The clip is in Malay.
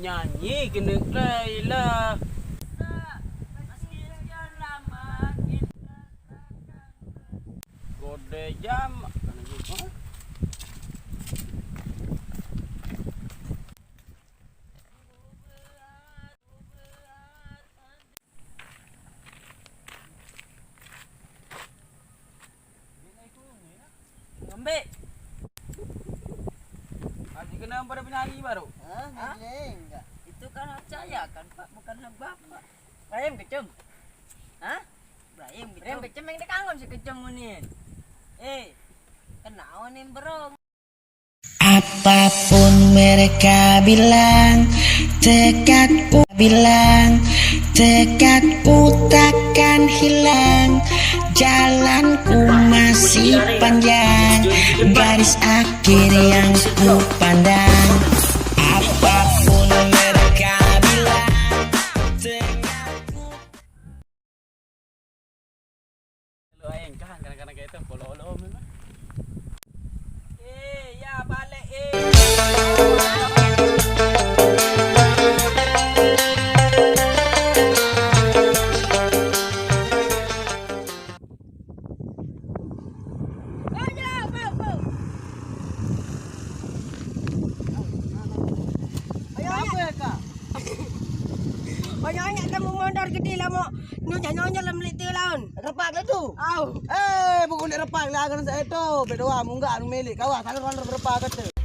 nyanyi kena lah. Kode jam kan gitu. Ngambek. Masih kena pada penyanyi baru. Enggak. Itu kan hak saya kan Pak, bukan hak Bapak. Ibrahim kecem. Hah? Ibrahim kecem yang dikangon si kecem ini. Kenapa nih bro? Apapun mereka bilang, tekadku takkan hilang. Jalanku masih panjang, garis akhir yang ku pandang. Apapun mereka bilang, tekadku. Lo ayang kan kadang-kadang kayak itu polo-polo memang. Ya balik banyak kamu mondar gede lah mau nyonya dalam liter laun. Repak lah tu. Au. Bukan repak lah kan saya tu. Berdoa munggah anu milik kau. Sana orang berrepak kata.